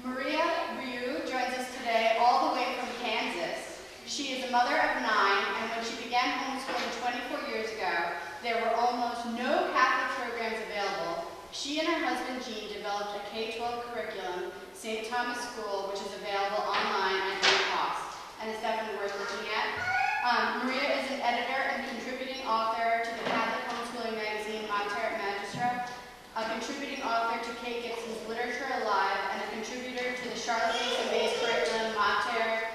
Rioux joins us today all the way from Kansas. She is a mother of 9, and when she began homeschooling 24 years ago, there were almost no Catholic programs available. She and her husband Jean developed a K-12 curriculum, St. Thomas School, which is available online at no cost, and it's definitely worth looking at. Maria is an editor and contributing author to the Catholic homeschooling magazine Mater Magistra, a contributing author to Kate Gibson's Literature Alive, and a contributor to the Charlotte Mason-based curriculum Mater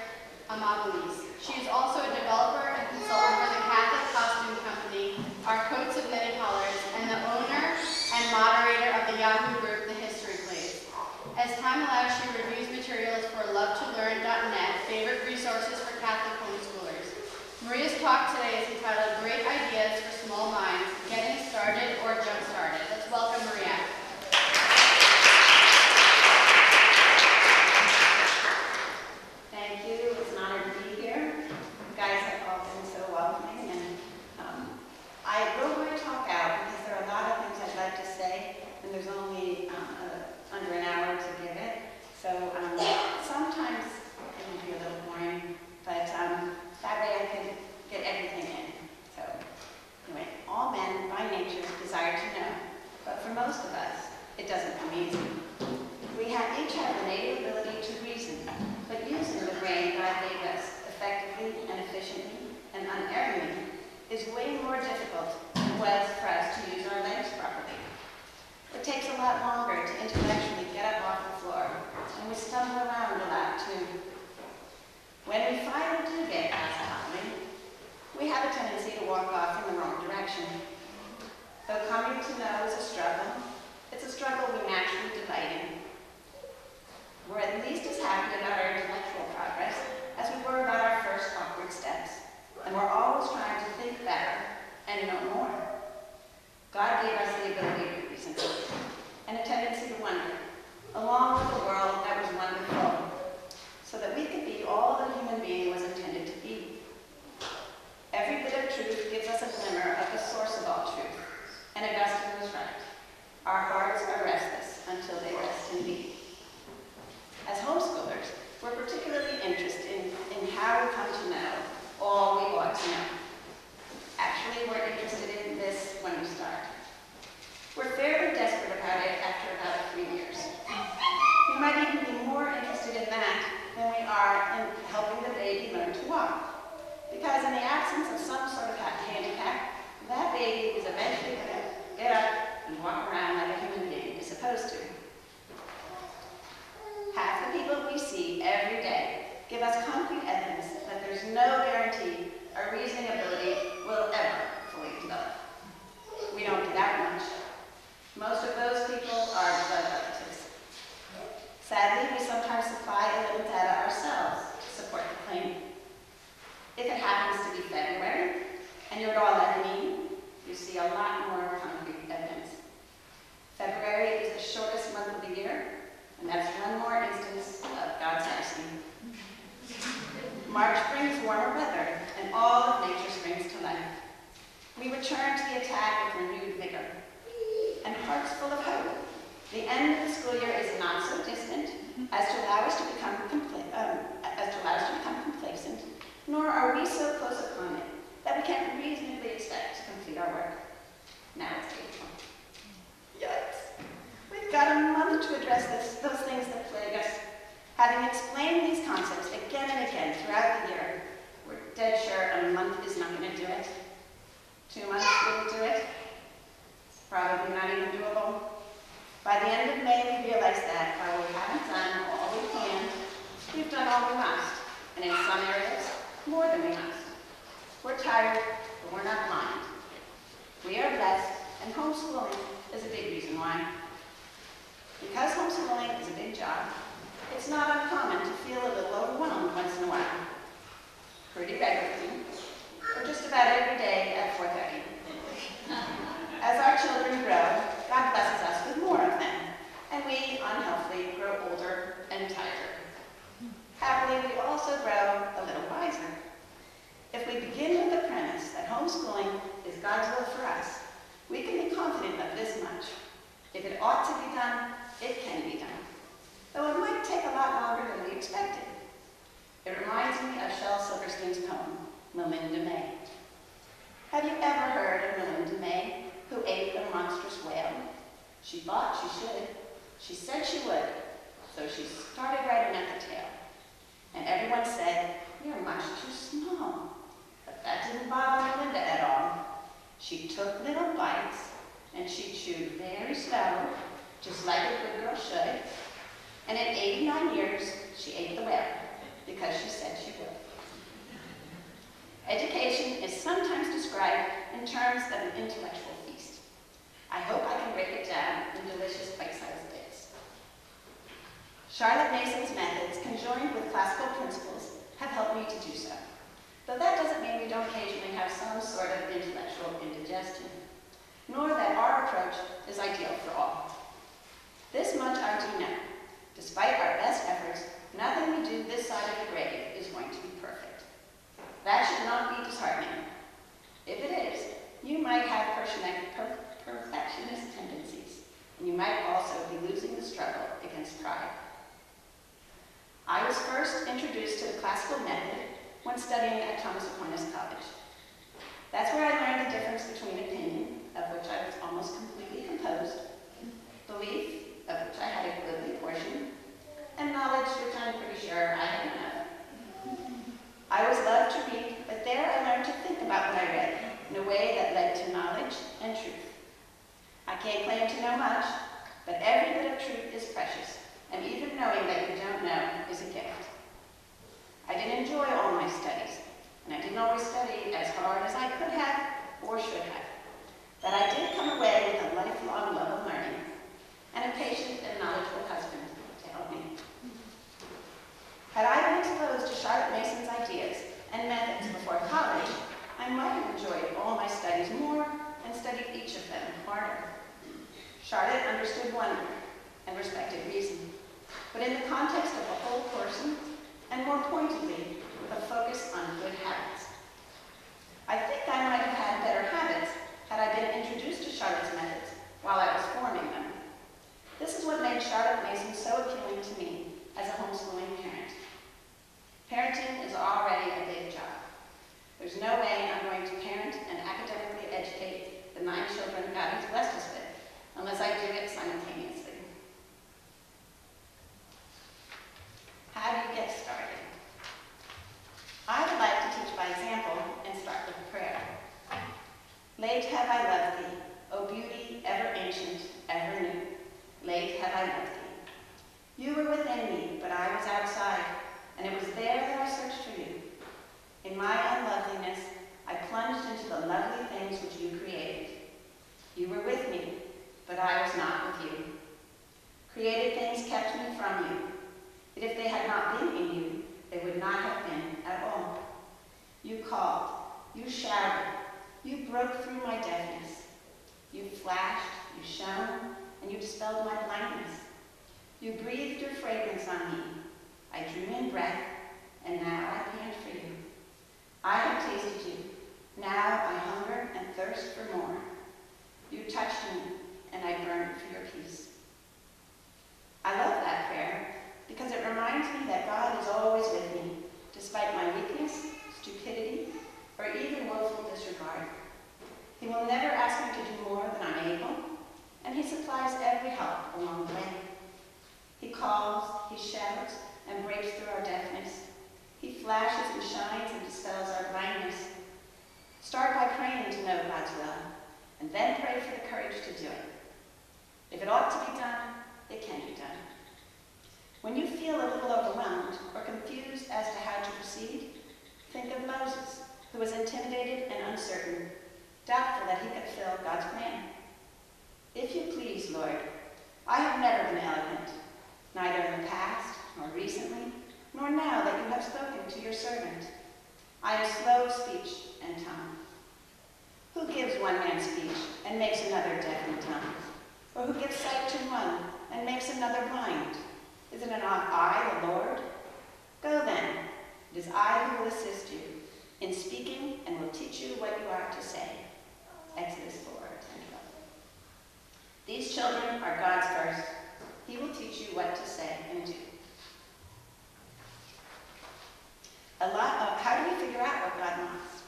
Amabilis. She is also a developer and consultant for the Catholic Costume Company, Our Coats of Knitted Colors, and the owner and moderator of the Yahoo group, The History Place. As time allows, she reviews materials for lovetolearn.net, favorite resources for Catholic homeschoolers. Maria's talk today is entitled Great Ideas for Small Minds, Getting Started or Jump Started. Let's welcome Maria. Thank you. It's an honor to be here. You guys have all been so welcoming, and I wrote my talk out because there are a lot of things I'd like to say, and there's only under an hour to give it. So sometimes it will be a little boring, but that way I can get everything in. So anyway, all men by nature desire to know, but for most of us, it doesn't come easy. We each have the native ability to reason, but using the brain God gave us effectively and efficiently and unerringly is way more difficult than it was for us to use our legs properly. It takes a lot longer to intellectually get up off the floor, and we stumble around a lot too. When we finally do get past toddling, we have a tendency to walk off in the wrong direction. Though coming to know is a struggle, it's a struggle we naturally delight in. We're at least as happy about our intellectual progress as we were about our first awkward steps, and we're always trying to think better and know more. God gave us the ability to reason and a tendency to wonder, along with a world that was wonderful, so that we could be all that a human being was intended to be. Every bit of truth gives us a glimmer of the source of all truth, and Augustine was right. Our hearts are restless until they rest in thee. As homeschoolers, we're particularly interested in how we come to know all we ought to know. Actually, we're interested in this when we start. We're fairly desperate about it after about 3 years. We might even be more interested in that than we are in helping the baby learn to walk. Because in the absence of some sort of handicap, that baby is eventually going to get up and walk around like a human being is supposed to. Half the people we see every day give us concrete evidence that there's no guarantee our reasoning ability will ever fully develop. We don't do that much. Most of those people are blood relatives. Sadly, we sometimes supply a little data ourselves to support the claim. If it happens to be February, and you're at all Lebanese, you see a lot more concrete evidence. February is the shortest month of the year, and that's one more instance of God's mercy. March brings warmer weather, and all of nature springs to life. We return to the attack with renewed vigor, and hearts full of hope. The end of the school year is not so distant as to allow us to become complacent, nor are we so close upon it that we can't reasonably expect to complete our work. Now it's April. Yikes. We've got a month to address those things that plague us. Having explained these concepts again and again throughout the year, we're dead sure a month is not going to do it. 2 months wouldn't do it. It's probably not even doable. By the end of May, we realize that while we haven't done all we can, we've done all we must, and in some areas, more than we must. We're tired, but we're not blind. We are blessed, and homeschooling is a big reason why. Because homeschooling is a big job, it's not uncommon to feel a little overwhelmed once in a while. Pretty regularly, or just about every day at 4:30. As our children grow, God blesses us with more of them, and we unhealthily grow older and tired. Happily, we also grow a little wiser. If we begin with the premise that homeschooling is God's will for us, we can be confident of this much. If it ought to be done, it can be done. Though it might take she would. So she started writing at the tail. And everyone said, "You're much too small." But that didn't bother Linda at all. She took little bites, and she chewed very slow, just like a good girl should. And at 89 years, she ate the whale, because she said she would. Education is sometimes described in terms of an intellectual feast. I hope I can break it down in delicious bite-sized bits. Charlotte Mason's methods, conjoined with classical principles, have helped me to do so. Though that doesn't mean we don't occasionally have some sort of intellectual indigestion, nor that our approach is ideal for all. This much I do know. Despite our best efforts, nothing we do this side of the grave is going to be perfect. That should not be disheartening. If it is, you might have perfectionist tendencies, and you might also be losing the struggle against pride. I was first introduced to the classical method when studying at Thomas Aquinas College. That's where I learned the difference between opinion, of which I was almost completely composed, belief, of which I had a goodly portion, and knowledge, which I'm pretty sure I had none of. I always loved to read, but there I learned to think about what I read in a way that led to knowledge and truth. I can't claim to know much, but every bit of truth is precious, and even knowing that you don't know is a gift. I didn't enjoy all my studies, and I didn't always study as hard as I could have or should have. But I did come away with a lifelong love of learning and a patient and knowledgeable husband to help me. Had I been exposed to Charlotte Mason's ideas and methods before college, I might have enjoyed all my studies more and studied each of them harder. Charlotte understood wonder and respected reason, but in the context of a whole person, and more pointedly, with a focus on good habits. I think I might have had better habits had I been introduced to Charlotte's methods while I was forming them. This is what made Charlotte Mason so appealing to me as a homeschooling parent. Parenting is already a big job. There's no way I'm going to parent and academically educate the 9 children God has blessed us with, unless I do it simultaneously. How do you get started? I would like to teach by example and start with a prayer. Late have I loved thee, O beauty ever ancient, ever new. Late have I loved thee. You were within me, but I was outside, and it was there that I searched for you. In my unloveliness, I plunged into the lovely things which you created. You were with me, but I was not with you. Created things kept me from you. But if they had not been in you, they would not have been at all. You called, you shouted, you broke through my deafness. You flashed, you shone, and you dispelled my blindness. You breathed your fragrance on me. I drew in breath, and now I pant for you. I have tasted you. Now I hunger and thirst for more. You touched me, and I burned for your peace. I love that prayer because it reminds me that God is always with me, despite my weakness, stupidity, or even willful disregard. He will never ask me to do more than I'm able, and he supplies every help along the way. He calls, he shouts, and breaks through our deafness. He flashes and shines and dispels our blindness. Start by praying to know God's will, and then pray for the courage to do it. If it ought to be done, it can be done. When you feel a little overwhelmed or confused as to how to proceed, think of Moses, who was intimidated and uncertain, doubtful that he could fulfill God's plan. If you please, Lord, I have never been eloquent, neither in the past, nor recently, nor now that you have spoken to your servant. I am slow of speech and tongue. Who gives one man speech and makes another deaf and dumb? Or who gives sight to one and makes another blind? Is it not I, the Lord? Go then, it is I who will assist you in speaking and will teach you what you are to say. Exodus 4:10-12. These children are God's first. He will teach you what to say and do. How do we figure out what God wants?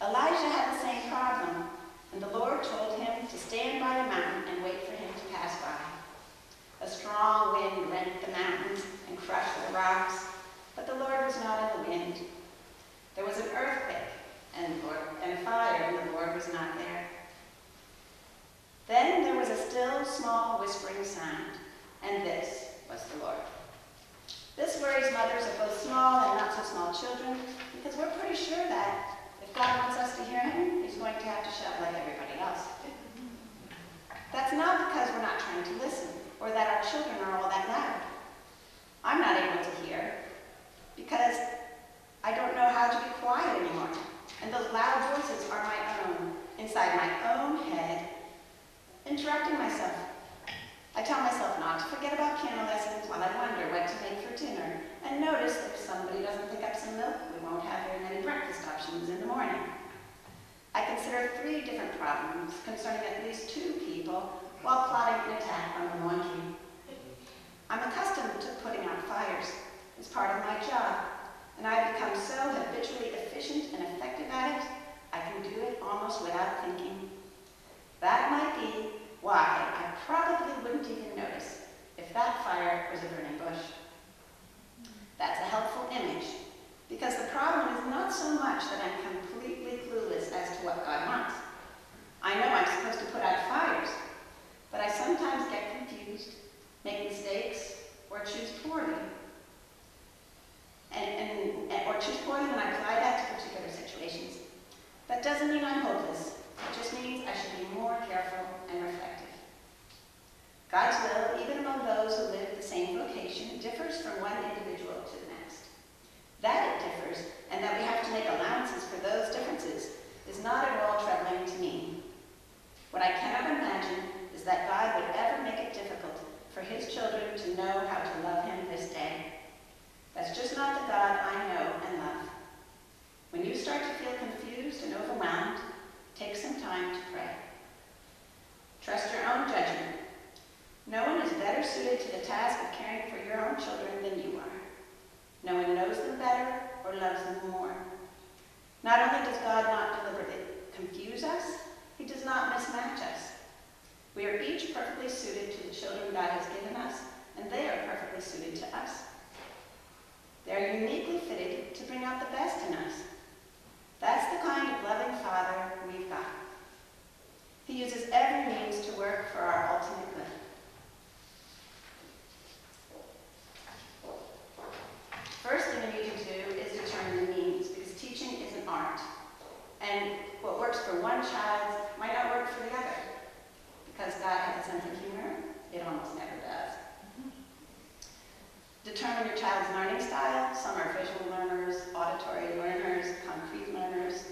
Elijah had the same problem, and the Lord told him to stand by a mountain and wait for him to pass by. A strong strong wind rent the mountains and crushed the rocks, but the Lord was not in the wind. There was an earthquake and fire, and the Lord was not there. Then there was a still, small, whispering sound, and this was the Lord. This worries mothers of both small and not so small children, because we're pretty sure that if God wants us to hear him, he's going to have to shout like everybody else. That's not because we're not trying to listen, or that our children are all that matter. I'm not able to hear, because I don't know how to be quiet anymore, and those loud voices are my own, inside my own head, interrupting myself. I tell myself not to forget about piano lessons while I wonder what to make for dinner, and notice that if somebody doesn't pick up some milk, we won't have very many breakfast options in the morning. I consider 3 different problems concerning at least 2 people while plotting an attack on the laundry. I'm accustomed to putting out fires. It's part of my job, and I've become so habitually efficient and effective at it, I can do it almost without thinking. That might be why I probably wouldn't even notice if that fire was a burning bush. That's a helpful image, because the problem is not so much that I'm completely clueless as to what God wants. I know I'm supposed to put out fires, but I sometimes get confused, make mistakes, or choose poorly. Or choose poorly when I apply that to particular situations. That doesn't mean I'm hopeless. It just means I should be more careful and reflective. God's will, even among those who live the same vocation, differs from one individual to the next. That it differs, and that we have to make allowances for those differences, is not at all troubling to me. What I cannot imagine is that God would ever make it difficult for his children to know how to love him this day. That's just not the God I know and love. When you start to feel confused and overwhelmed, take some time to pray. Trust your own judgment. No one is better suited to the task of caring for your own children than you are. No one knows them better or loves them more. Not only does God not deliberately confuse us, he does not mismatch us. We are each perfectly suited to the children God has given us, and they are perfectly suited to us. They are uniquely fitted to bring out the best in us. That's the kind of loving Father we've got. He uses every means to work for our ultimate good. First thing we need to do is determine the means, because teaching is an art. And what works for one child might not work for the other. Because God has a sense of humor, it almost never does. Determine your child's learning style. Some are visual learners, auditory learners, concrete learners.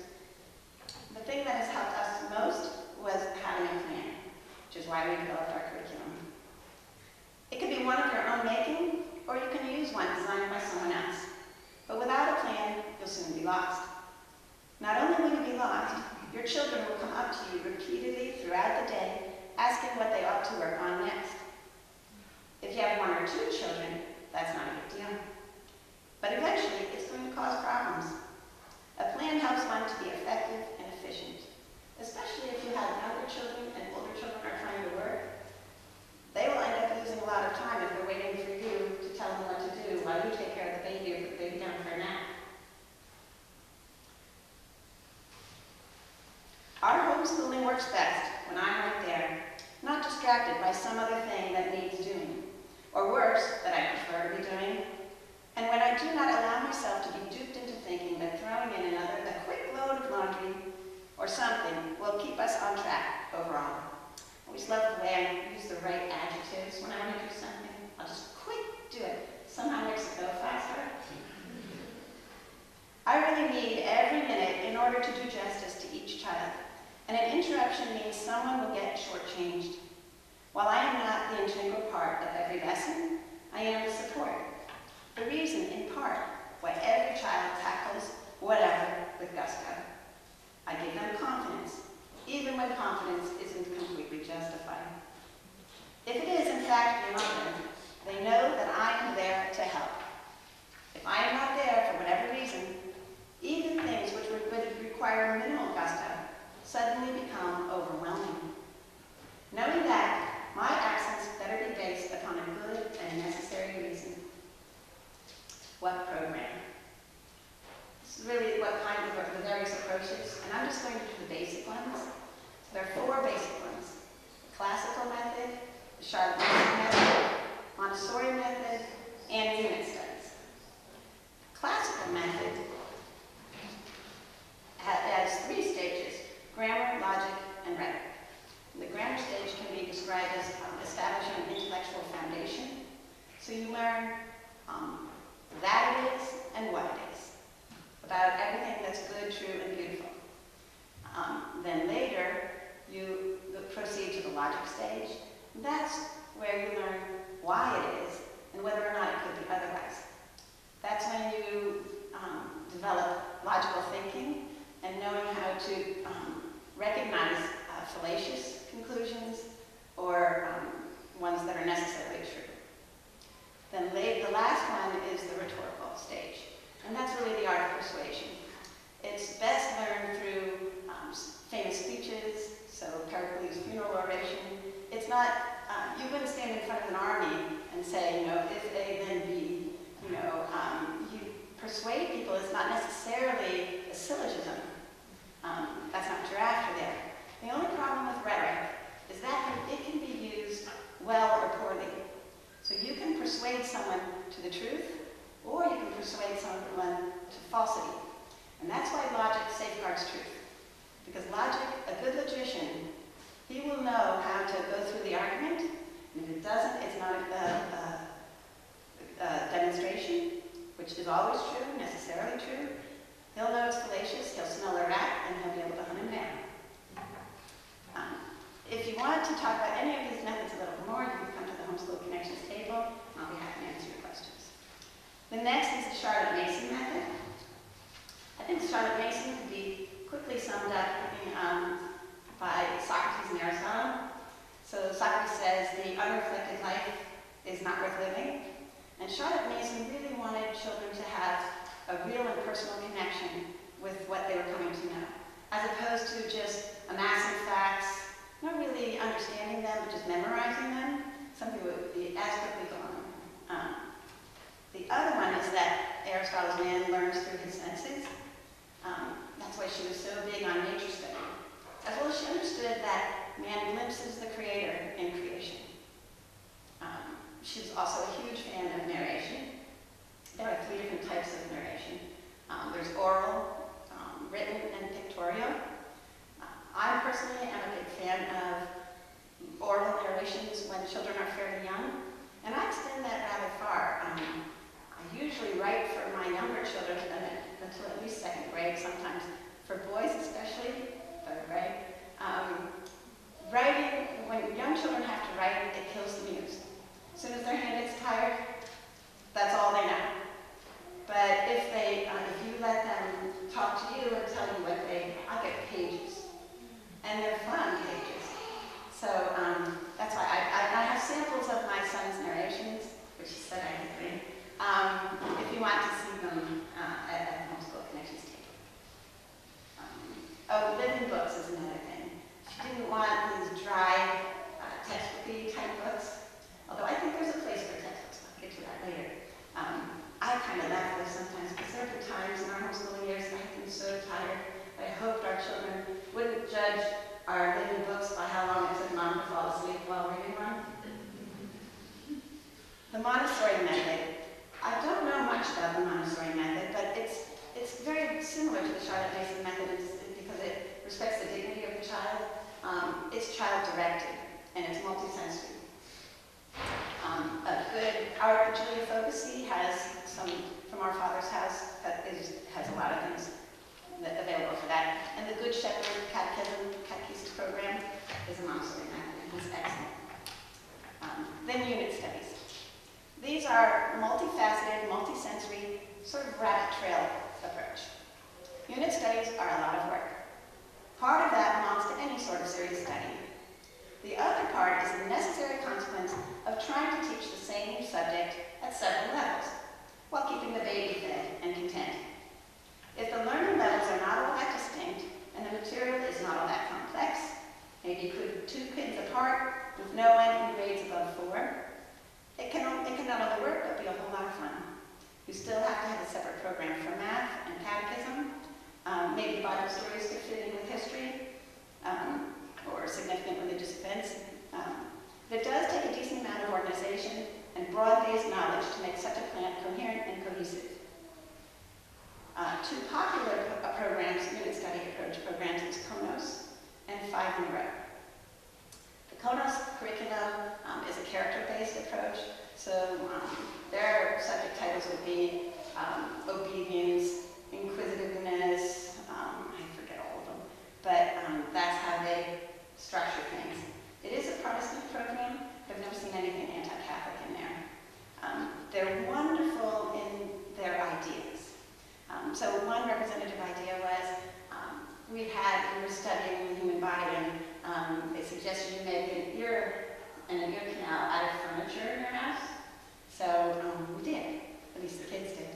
The thing that has helped us most was having a plan, which is why we developed our curriculum. It could be one of your own making, or you can use one designed by someone else. But without a plan, you'll soon be lost. Not only will you be lost, your children will come up to you repeatedly throughout the day, asking what they ought to work on next. If you have 1 or 2 children, that's not a big deal. But eventually, it's going to cause problems. A plan helps one to be effective and efficient, especially if you have younger children and older children are trying to work. They will end up losing a lot of time if they're waiting for you to tell them what to do while you take care of the baby or put the baby down for a nap. Our homeschooling works best when I'm right there, not distracted by some other thing that needs doing, or worse, that I prefer to be doing, and when I do not allow myself to be duped into thinking that throwing in a quick load of laundry or something will keep us on track overall. I always love the way I use the right adjectives when I want to do something. I'll just quick do it. Somehow makes it go faster. I really need every minute in order to do justice to each child, and an interruption means someone will get shortchanged. While I am not the integral part of every lesson, I am the support. The reason, in part, why every child tackles whatever with gusto. I give them confidence, even when confidence isn't completely justified. If it is, in fact, beyond them, they know that I am there to help. If I am not there for whatever reason, even things which would require minimal gusto suddenly become overwhelming. Knowing that, my absence better be based upon a good and method, and unit studies. Classical method has 3 stages: grammar, logic, and rhetoric. The grammar stage can be described as establishing an intellectual foundation. So you learn that it is and what it is, about everything that's good, true, and beautiful. Then later, you proceed to the logic stage. That's where you learn why it is and whether or not it could be otherwise. That's when you develop logical thinking and knowing how to recognize fallacious conclusions or ones that are necessarily true. Then the last one is the rhetorical stage, and that's really the art of persuasion. It's best learned through famous speeches, so Pericles' funeral oration. It's not, you wouldn't stand in front of an army and say, you know, if A, then B. You know, you persuade people. It's not necessarily a syllogism. That's not what you're after there. The only problem with rhetoric is that it can be used well or poorly. So you can persuade someone to the truth, or you can persuade someone to falsity. And that's why logic safeguards truth. Because logic, a good logician, he will know how to go through the argument, and if it doesn't, it's not a demonstration, which is always true, necessarily true. He'll know it's fallacious, he'll smell a rat, and he'll be able to hunt him down. If you want to talk about any of these methods a little more, you can come to the Homeschool Connections table, and I'll be happy to answer your questions. The next is the Charlotte Mason method. I think Charlotte Mason could be quickly summed up by Socrates and Aristotle. So Socrates says the unreflected life is not worth living. And Charlotte Mason really wanted children to have a real and personal connection with what they were coming to know, as opposed to just amassing facts, not really understanding them, but just memorizing them. Something would be as quickly gone. The other one is that Aristotle's man learns through his senses. That's why she was so big on nature study. As well as she understood that man glimpses the creator in creation. She was also a huge fan of narration. There are 3 different types of narration. There's oral, written, and pictorial. I personally am a big fan of oral narrations when children are fairly young, and I extend that rather far. I usually write for my younger children until at least 2nd grade, sometimes for boys especially, 3rd grade. Writing, when young children have to write, it kills the muse. As soon as their hand gets tired, that's all they know. But if you let them talk to you and tell you what I get pages. And they're fun pages. So that's why I have samples of my son's narrations, which he said I could read, if you want to see them at the Homeschool Connections table. Living books is another thing. She didn't want these dry, textbooky type books, although I think there's a place for textbooks. I'll get to that later. I kind of laugh at this sometimes, because there have been times in our homeschooling years that I've been so tired. I hoped our children wouldn't judge our living books by how long it took Mom to fall asleep while reading one. The Montessori method. I don't know much about the Montessori method, but it's very similar to the Charlotte Mason method because it respects the dignity of the child. It's child-directed, and it's multisensory. Our Julia Focussy has some from Our Father's House that has a lot of things available for that. And the Good Shepherd Catechism program is a Montessori method, and it's excellent. Then unit studies. These are multifaceted, multisensory, sort of rabbit trail approach. Unit studies are a lot of work. Part of that belongs to any sort of serious study. The other part is the necessary consequence of trying to teach the same subject at several levels, while keeping the baby fed and content. If the learning levels are not all that distinct, and the material is not all that complex, maybe you put 2 kids apart with no one in grades above 4, it can not only work, but be a whole lot of fun. You still have to have a separate program for math and catechism. Maybe Bible stories could fit in with history, or significant religious events. It does take a decent amount of organization, and broad-based knowledge to make such a plan coherent and cohesive. Two popular programs, unit study approach programs, is KONOS and 5 in a Row. The KONOS curriculum is a character-based approach, so their subject titles would be obedience, inquisitiveness, I forget all of them, but that's how they structure things. It is a Protestant program. I've never seen anything anti-Catholic in there. They're wonderful in their ideas. So one representative idea was, we were studying the human body, and they suggested you make an ear canal out of furniture in your house. So we did, at least the kids did.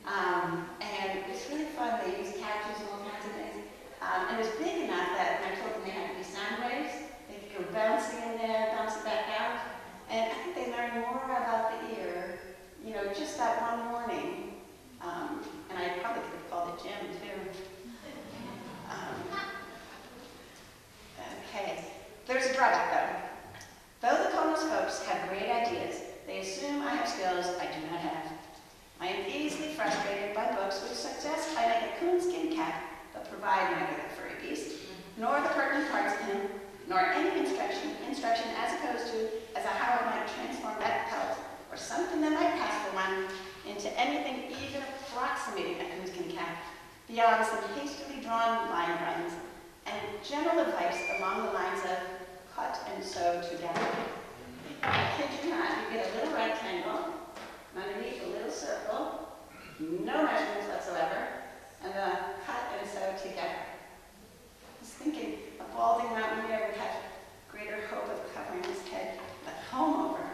And it's really fun. They use couches and all kinds of things. And it was big enough that when I told them they had to be sound waves, they could go bouncing in there, bouncing back out. And I think they learned more about the ear, just that one morning. And I probably could have called it Jim, too. Okay. There's a drawback, though. Though the KONOS folks have great ideas, they assume I have skills I do not have. I am easily frustrated by books which suggest I make a coonskin cap, but provide neither the furry beast, nor the pertinent parts of him, nor any instruction as opposed to as to how I might transform that pelt, or something that might pass for one, into anything even approximating a coonskin cap, beyond some hastily drawn line runs, and general advice along the lines of cut and sew together. I kid you not, you get a little rectangle, and underneath a little circle, no measurements whatsoever, and then cut and sew together. I was thinking a balding mountain deer would have greater hope of covering his head with a comb over.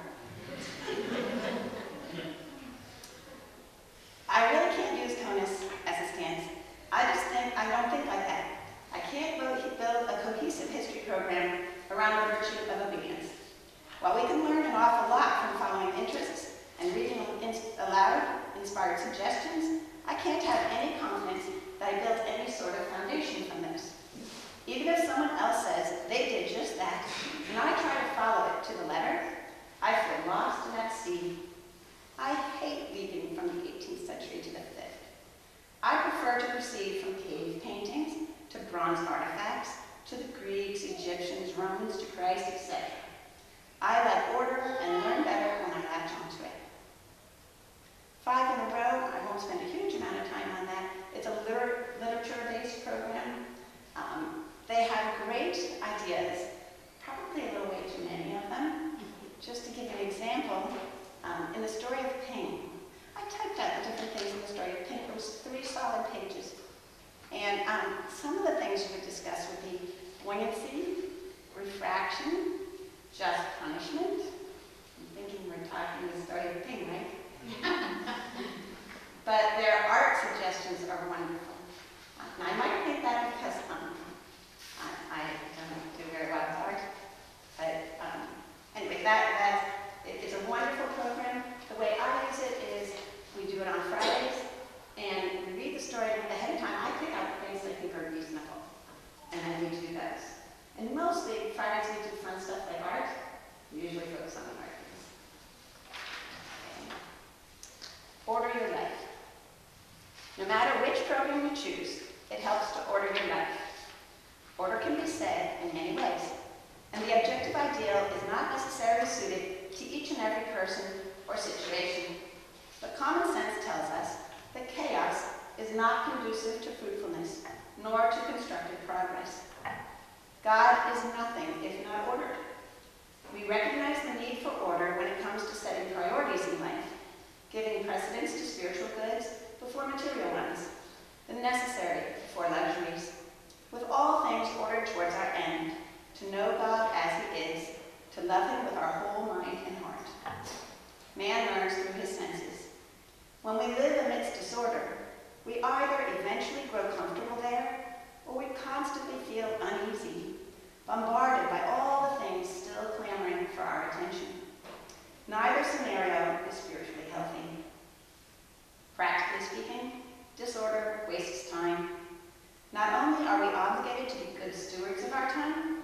I really can't use KONOS as a stance. I don't think like that. I can't build a cohesive history program around the virtue of obedience. While we can learn an awful lot from following interests and reading aloud inspired suggestions, I can't have any confidence that I built any sort of foundation from this. Even if someone else says they did just that, and I try to follow it to the letter, I feel lost and at sea. I hate leaping from the 18th century to the 5th. I prefer to proceed from cave paintings to bronze artifacts, to the Greeks, Egyptians, Romans, to Christ, etc. I like order and learn better when I latch onto it. 5 in a Row, I won't spend a huge amount of time on that. It's a literature-based program. They have great ideas, probably a little way too many of them. Just to give you an example, in the story of pain, I typed out the different things in the story of pain. It was 3 solid pages. And some of the things you would discuss would be buoyancy, refraction, just punishment. I'm thinking we're talking the story of pain, right? But their art suggestions are wonderful. Now, I might think that because I don't do very well with art. But anyway, it is a wonderful program. The way I use it is we do it on Fridays, and we read the story ahead of time. I pick out the things that I think are reasonable, and then we do those. And mostly, Fridays we do fun stuff like art. We usually focus on the art things. Okay. Order your life. No matter which program you choose, it helps to order your life. Order can be said in many ways, and the objective ideal is not necessarily suited to each and every person or situation. But common sense tells us that chaos is not conducive to fruitfulness, nor to constructive progress. God is nothing if not ordered. We recognize the need for order when it comes to setting priorities in life, giving precedence to spiritual goods before material ones, the necessary before luxuries, with all things ordered towards our end, to know God as He is, to love Him with our whole mind and heart. Man learns through his senses. When we live amidst disorder, we either eventually grow comfortable there, or we constantly feel uneasy, bombarded by all the things still clamoring for our attention. Neither scenario is spiritually healthy. Practically speaking, disorder wastes time. Not only are we obligated to be good stewards of our time,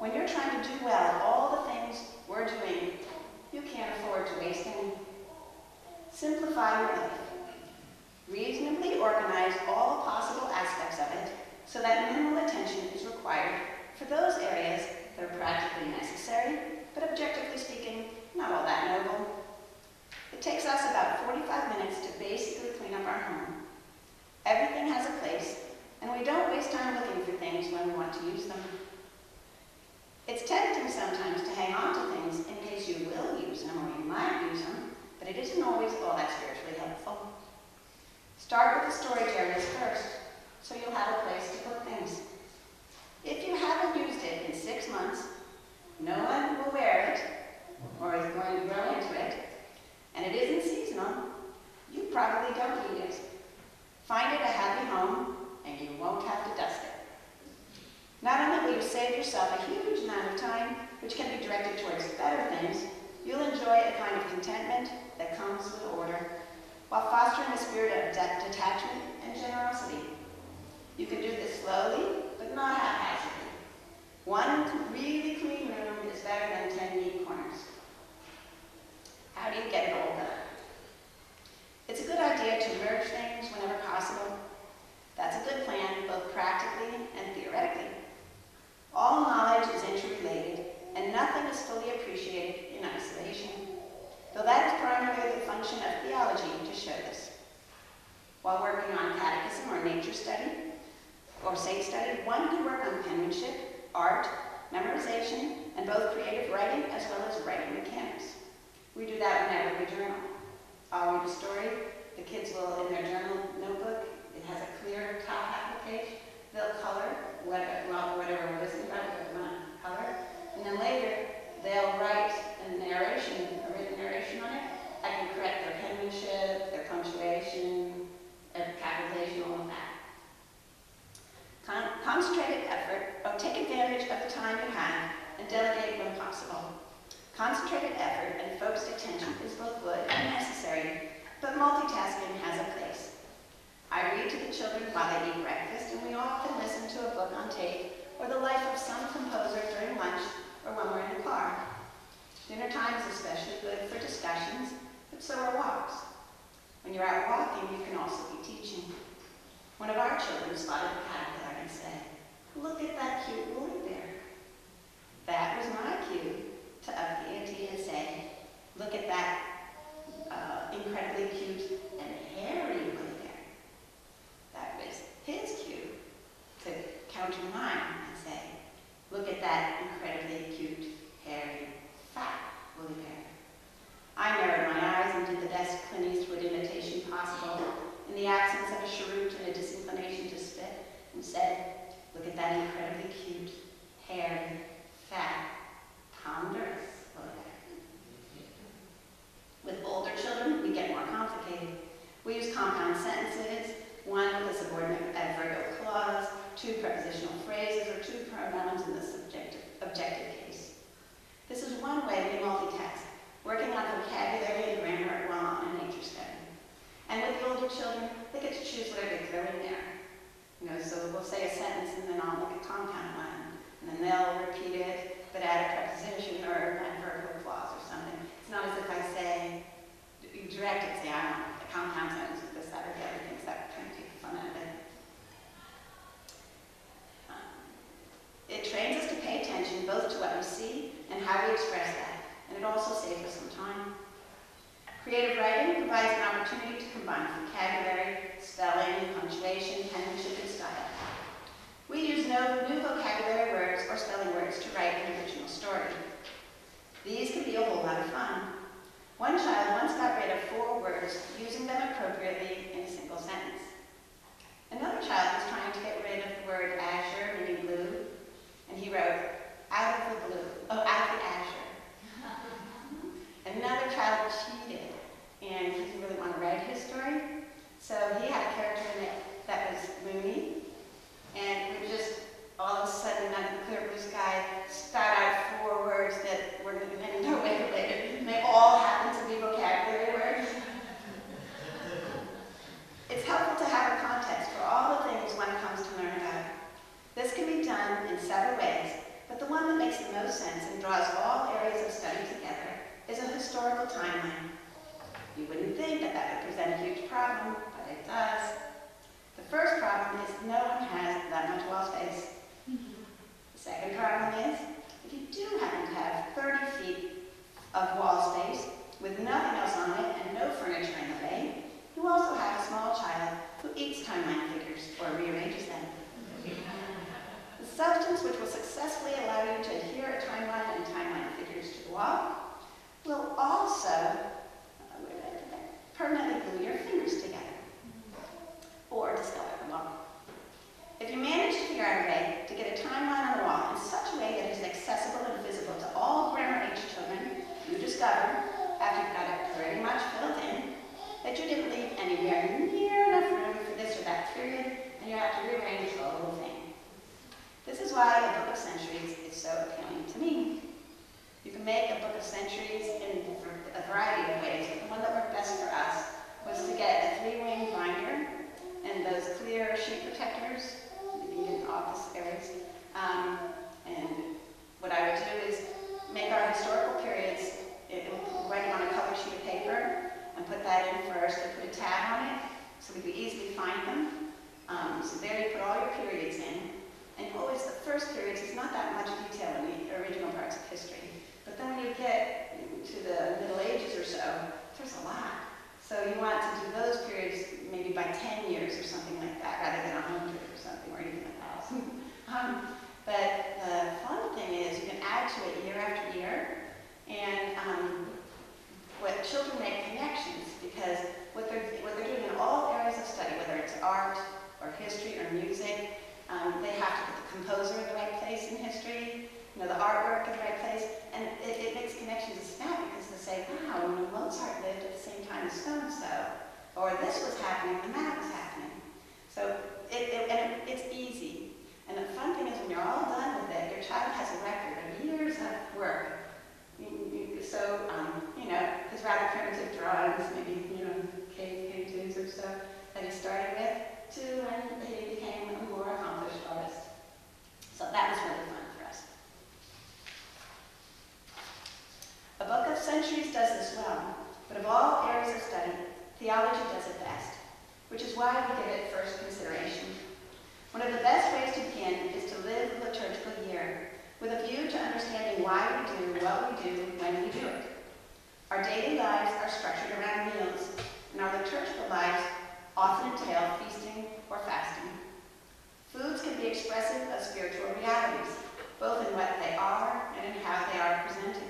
when you're trying to do well all the things we're doing, you can't afford to waste any Simplify your life. Reasonably organize all possible aspects of it so that minimal attention is required for those areas that are practically necessary, but objectively speaking, not all that noble. It takes us about 45 minutes to basically clean up our home. Everything has a place, and we don't waste time looking for things when we want to use them. It's tempting sometimes to hang on to things in case you will use them or you might use them, but it isn't always all that spiritually helpful. Start with the storage areas first, so you'll have a place to put things. If you haven't used it in 6 months, no one will wear it or is going to grow into it, and it isn't seasonal, you probably don't need it. Find it a happy home, and you won't have to dust it. Not only will you save yourself a huge amount of time, which can be directed towards better things, you'll enjoy a kind of contentment that comes with order, while fostering a spirit of detachment and generosity. You can do this slowly, but not haphazardly. One really clean room is better than 10 neat corners. How do you get it all done? It's a good idea to merge things whenever possible. That's a good plan, both practically and theoretically. All knowledge is interrelated, and nothing is fully appreciated in isolation, though that is primarily the function of theology to show this. While working on catechism or nature study, or saint study, one could work on penmanship, art, memorization, and both creative writing as well as writing mechanics. We do that whenever we journal. I'll read a story. The kids will, in their journal notebook, it has a clear top half of the page. They'll color whatever we're listening about, they're going to color. And then later, they'll write a written narration on it. I can correct their penmanship, their punctuation, their capitalization, all of that. Concentrated effort, take advantage of the time you have and delegate when possible. Concentrated effort and focused attention is both good and necessary, but multitasking has a place. I read to the children while they eat breakfast, and we often listen to a book on tape or the life of some composer during lunch or when we're in the car. Dinner time is especially good for discussions, but so are walks. When you're out walking, you can also be teaching. One of our children spotted a caterpillar and said, "Look at that cute woolly bear." That was my cue to up the ante and say, "Look at that incredibly cute and hairy woolly bear." That was his cue to counter mine and say, "Look at that incredibly cute, hairy, fat woolly bear." I narrowed my eyes and did the best Clint Eastwood imitation possible in the absence of a cheroot and a disinclination to spit, and said, "Look at that incredibly cute, hairy, fat, ponderous woolly bear." With older children, we get more complicated. We use compound sentences, one with a subordinate adverbial clause, two prepositional phrases, or two pronouns in the objective case. This is one way we multitask, working on vocabulary and grammar while on a nature study. And with the older children, they get to choose whatever they throw in there. So we'll say a sentence and then I'll make a compound one, and then they'll repeat it, but add a preposition or an adverbial clause or something. It's not as if I say, you direct it, say, I want a compound sentence with this, that, or the other things. That would kind of take the fun out of it. It trains us to pay attention both to what we see and how we express that, and it also saves us some time. Creative writing provides an opportunity to combine vocabulary, spelling, punctuation, penmanship, and style. We use new vocabulary words or spelling words to write an original story. These can be a whole lot of fun. One child once got rid of 4 words, using them appropriately in a single sentence. Another child was trying to get rid of the word azure, meaning blue, and he wrote, out of the azure. Another child cheated, and he didn't really want to write his story, so he had a character in it that was moony, and we just all of a sudden, out of the clear blue sky, spout out 4 words that were in no way related, and they all happened to be vocabulary words. that that would present a huge problem, but it does. The first problem is no one has that much wall space. The second problem is, if you do happen to have 30 feet of wall space with nothing else on it and no furniture in the way, you also have a small child who eats timeline figures or rearranges them. The substance which will successfully allow you to adhere a timeline and timeline figures to the wall will also permanently glue your fingers together or discolor them all. If you manage to figure out a way to get a timeline on the wall in such a way that it is accessible and visible to all grammar age children, you discover, after you've got it pretty much filled in, that you didn't leave anywhere near enough room for this or that period, and you have to rearrange the whole thing. This is why a book of centuries is so appealing to me. You can make a book of centuries in a variety of ways, but the one that worked best for us was to get a 3-wing binder and those clear sheet protectors in office areas. And what I would do is make our historical periods, write them on a colored sheet of paper, and put that in first, and put a tab on it, so we could easily find them. So there you put all your periods in, and always the first periods is not that much detail in the original parts of history. But then when you get to the Middle Ages or so, there's a lot. So you want to do those periods maybe by 10 years or something like that, rather than 100 or something, or even 1,000. But the fun thing is you can add to it year after year, and what children make connections, because what they're doing in all areas of study, whether it's art or history or music, they have to put the composer in the right place in history, the artwork in the right place, and it makes connections to snap, because they say, wow, Mozart lived at the same time as so-and-so, or this was happening and that was happening. So it's easy. And the fun thing is when you're all done with it, your child has a record of years of work. So, his rather primitive drawings, maybe, cave paintings or stuff that he started with, to when he became a more accomplished artist. So that was really fun for us. A book of centuries does this well, but of all areas of study, theology does it best, which is why we give it first consideration. One of the best ways to begin is to live the liturgical year with a view to understanding why we do what we do when we do it. Our daily lives are structured around meals, and our liturgical lives often entail feasting or fasting. Foods can be expressive of spiritual realities, both in what they are and in how they are presented.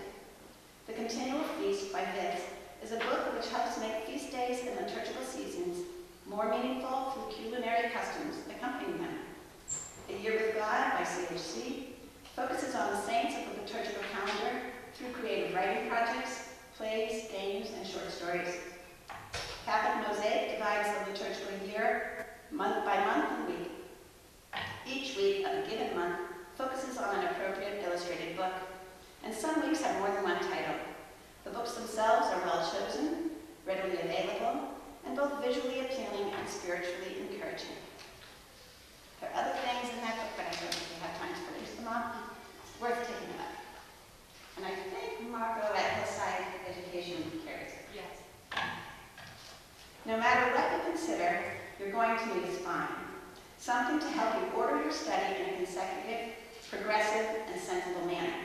The Continual Feast by Vitz is a book which helps make feast days and liturgical seasons more meaningful through culinary customs accompanying them. A Year with God by CHC focuses on the saints of the liturgical calendar through creative writing projects, plays, games, and short stories. Catholic Mosaic divides the liturgical year month by month and week. Each week of a given month focuses on an appropriate illustrated book, and some weeks have more than one title. The books themselves are well chosen, readily available, and both visually appealing and spiritually encouraging. There are other things in that book, but I don't think we have time to produce them all. It's worth taking a look. And I think Margot at Hillside Education carries it. Yes. No matter what you consider, you're going to need a spine. Something to help you order your study in a consecutive, progressive, and sensible manner.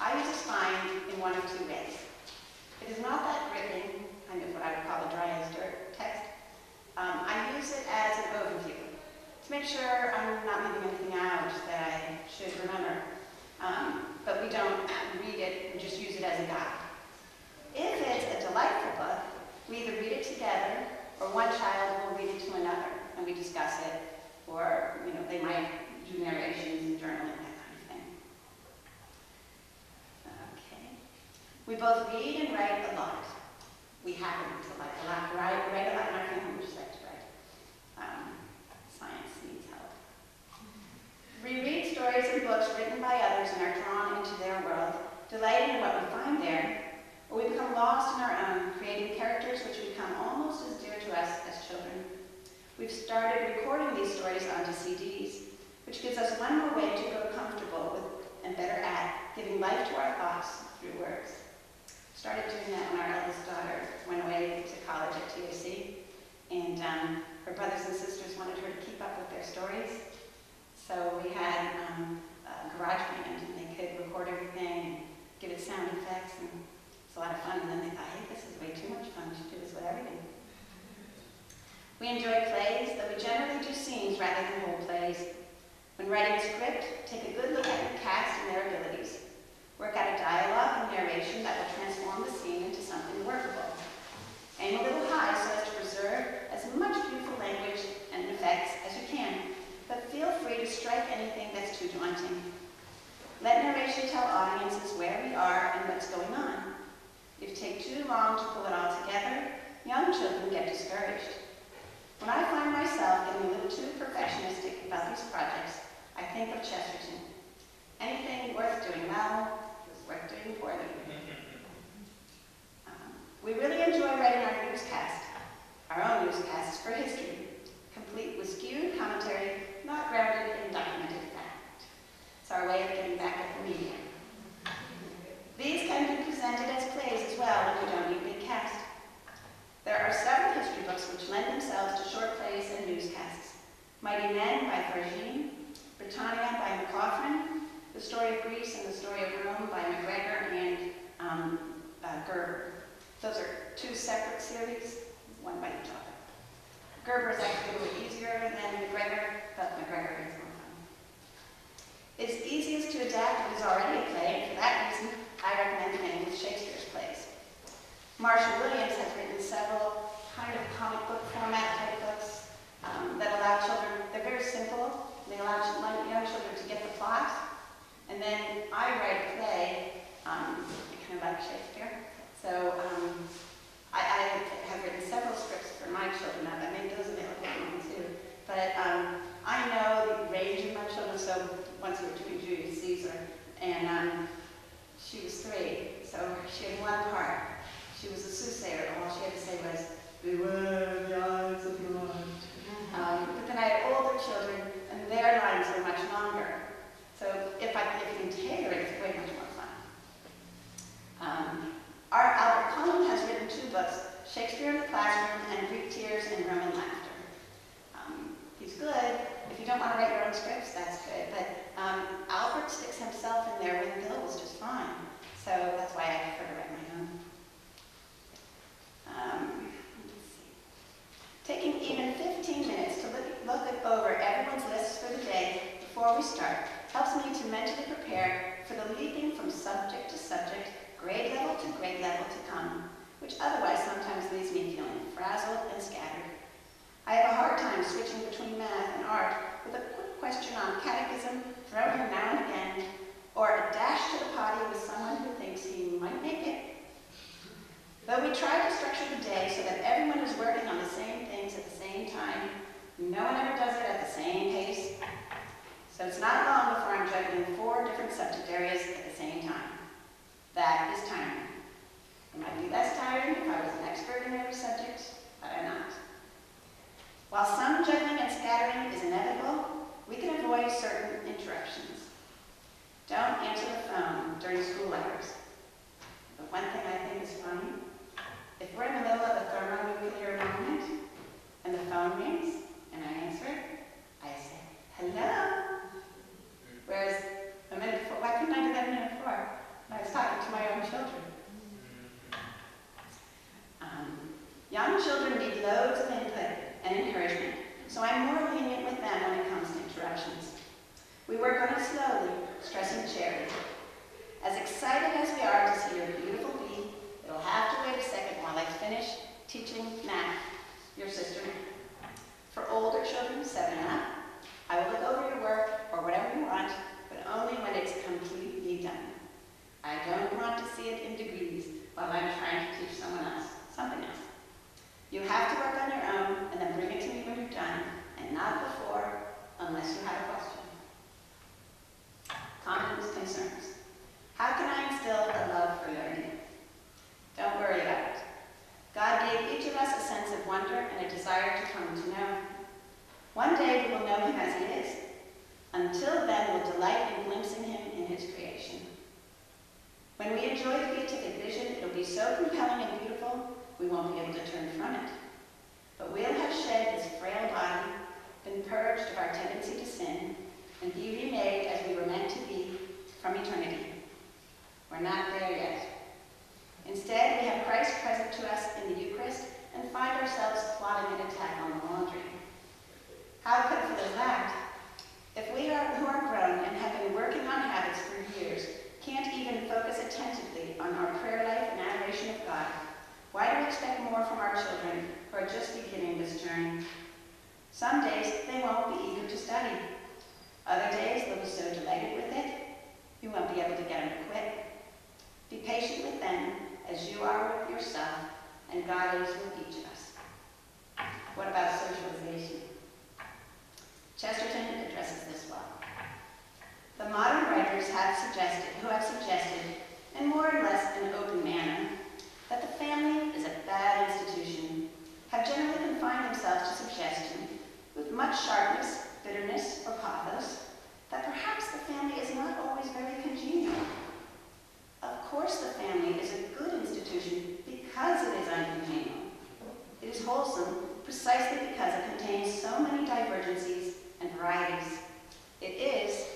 I use a spine in one of two ways. It is not that gripping, kind of what I would call a dry as dirt text. I use it as an overview to make sure I'm not leaving anything out that I should remember. But we don't read it, we just use it as a guide. If it's a delightful book, we either read it together, or one child will read it to another, and we discuss it, or they might do narrations and journaling, that kind of thing. Okay. We both read and write a lot. We happen to like a lot, write a lot in our family, we just like to write. Science needs help. We read stories and books written by others and are drawn into their world, delighting in what we find there, or we become lost in our own, creating characters which become almost as dear to us as children. We've started recording these stories onto CDs, which gives us one more way to grow comfortable with and better at giving life to our thoughts through words. Started doing that when our eldest daughter went away to college at TAC, and her brothers and sisters wanted her to keep up with their stories. So we had a garage band, and they could record everything and give it sound effects, and it's a lot of fun. And then they thought, hey, this is way too much fun to do this with everything. We enjoy plays, though we generally do scenes rather than whole plays. When writing a script, take a good look at your cast and their abilities. Work out a dialogue and narration that will transform the scene into something workable. Aim a little high so as to preserve as much beautiful language and effects as you can, but feel free to strike anything that's too daunting. Let narration tell audiences where we are and what's going on. If you take too long to pull it all together, young children get discouraged. When I find myself getting a little too perfectionistic about these projects, I think of Chesterton. Anything worth doing well is worth doing poorly. We really enjoy writing our newscast. Our own newscasts for history, complete with skewed commentary, not grounded in documented fact. It's our way of getting back at the media. These can be presented as plays as well, and we don't need big cast. There are several history books which lend themselves to short plays and newscasts. Mighty Men by Virgin, Britannia by McLaughlin, The Story of Greece and The Story of Rome by McGregor and Gerber. Those are two separate series, one by each author. Gerber is actually a little easier than McGregor, but McGregor is more fun. It's easiest to adapt what is already a play, and for that reason, I recommend playing with Shakespeare's plays. Marshall Williams has written several kind of comic book format type books that allow children, they're very simple, they allow young children to get the plot, and then I write a play, kind of like Shakespeare. So I have written several scripts for my children. I made those available to them too. But I know the range of my children, so once we were doing Julius Caesar, and she was 3, so she had one part. She was a soothsayer, and all she had to say was, "Beware the eyes of the Lord." But then I had older children, and their lines are much longer. So if you can tailor it, it's way much more fun. Our Albert Cullen has written 2 books, Shakespeare in the Classroom and Greek Tears and Roman Laughter. He's good. If you don't want to write your own scripts, that's good. But Albert sticks himself in there with Bill was just fine. So that's why I prefer to write my own. Let's see. Taking even 15 minutes to look over everyone's lists for the day before we start helps me to mentally prepare for the leaping from subject to subject, grade level to grade level to come, which otherwise sometimes leaves me feeling frazzled and scattered. I have a hard time switching between math and art with a quick question on catechism thrown in now and again, or a dash to the potty with someone who thinks he might make it. Though we try to structure the day so that everyone is working on the same things at the same time, no one ever does it at the same pace. So it's not long before I'm juggling 4 different subject areas at the same time. That is tiring. It might be less tiring if I was an expert in every subject, but I'm not. While some juggling and scattering is inevitable, we can avoid certain interruptions. Don't answer the phone during school hours. But one thing I think is funny, if we're in the middle of a thermonuclear moment and the phone rings and I answer it, I say, "Hello." Whereas a minute before, why couldn't I do that a minute before? I was talking to my own children. Young children need loads of input and encouragement, so I'm more lenient with them when it comes to interruptions. We work on it slowly, stressing charity. As excited as we are to see your beautiful bee, it'll have to wait a second while I finish teaching math, your sister. For older children, 7 and up, I will look over your work or whatever you want, but only when it's completely done. I don't want to see it in degrees while I'm trying to teach someone else something else. You have to work on your own and then bring it to me when you're done, and not before, unless you have a question. Confidence concerns. How can I instill a love for learning? Don't worry about it. God gave each of us a sense of wonder and a desire to come to know Him. One day we will know Him as He is. Until then, we'll delight in glimpsing Him in His creation. When we enjoy the beatific vision, it'll be so compelling and beautiful, we won't be able to turn from it. But we'll have shed this frail body, been purged of our tendency to sin, and be remade as we were meant to be from eternity. We're not there yet. Instead, we have Christ present to us in the Eucharist and find ourselves plotting an attack on the laundry. How pitiful is that? If we who are grown and have been working on habits for years can't even focus attentively on our prayer life and adoration of God, why do we expect more from our children who are just beginning this journey? Some days they won't be eager to study. Other days they'll be so delighted with it, you won't be able to get them to quit. Be patient with them as you are with yourself, and God is with each of us. What about socialization? Chesterton addresses this well. The modern writers who have suggested, in more or less an open manner, that the family is a bad institution, have generally confined themselves to suggestion, with much sharpness, bitterness, or pathos, that perhaps the family is not always very congenial. Of course the family is a good institution because it is uncongenial. It is wholesome precisely because it contains so many divergencies and varieties. It is,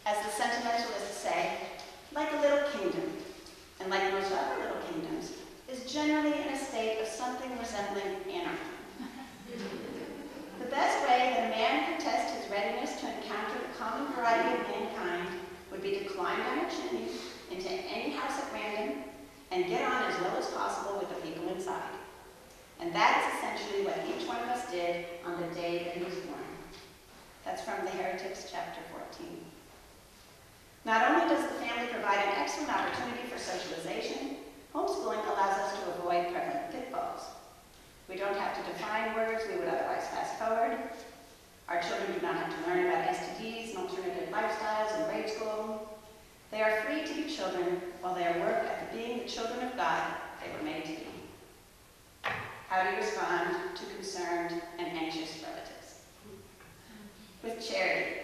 as the sentimentalists say, like a little kingdom, and like most other little kingdoms, is generally in a state of something resembling anarchy. The best way that a man could test his readiness to encounter the common variety of mankind would be to climb down a chimney into any house at random and get on as well as possible with the people inside. And that is essentially what each one of us did on the day that he was born. That's from the Heretics, chapter 14. Not only does the family provide an excellent opportunity for socialization, homeschooling allows us to avoid prevalent pitfalls. We don't have to define words we would otherwise fast forward. Our children do not have to learn about STDs and alternative lifestyles in grade school. They are free to be children while they are work at being the children of God they were made to be. How do you respond to concerned and anxious relatives? With charity.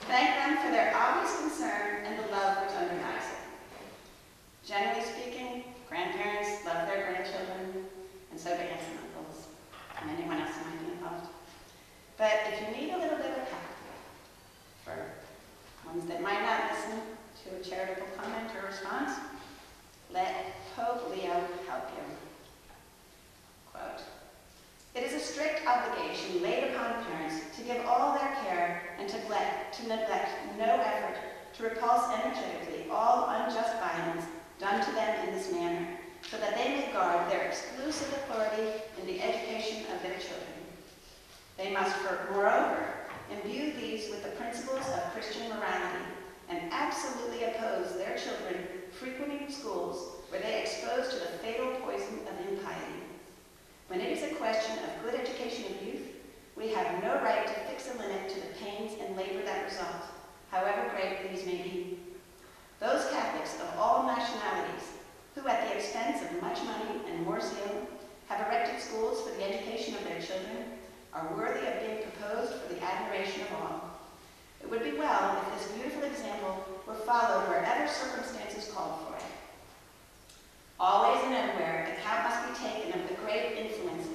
Thank them for their obvious concern and the love which underlies it. Generally speaking, grandparents love their grandchildren, and so do aunts and uncles, and anyone else who might be involved. But if you need a little bit of help, for ones that might not listen to a charitable comment or response, let Pope Leo help you. Quote, "It is a strict obligation laid upon parents to give all their care and to neglect no effort to repulse energetically all unjust violence done to them in this manner, so that they may guard their exclusive authority in the education of their children. They must, moreover, imbue these with the principles of Christian morality and absolutely oppose their children frequenting schools where they expose to the fatal poison of impiety. When it is a question of good education of youth, we have no right to fix a limit to the pains and labor that result, however great these may be. Those Catholics of all nationalities who, at the expense of much money and more zeal, have erected schools for the education of their children are worthy of being proposed for the admiration of all. It would be well if this beautiful example were followed wherever circumstances called for it. Always and everywhere, account must be taken of the great influence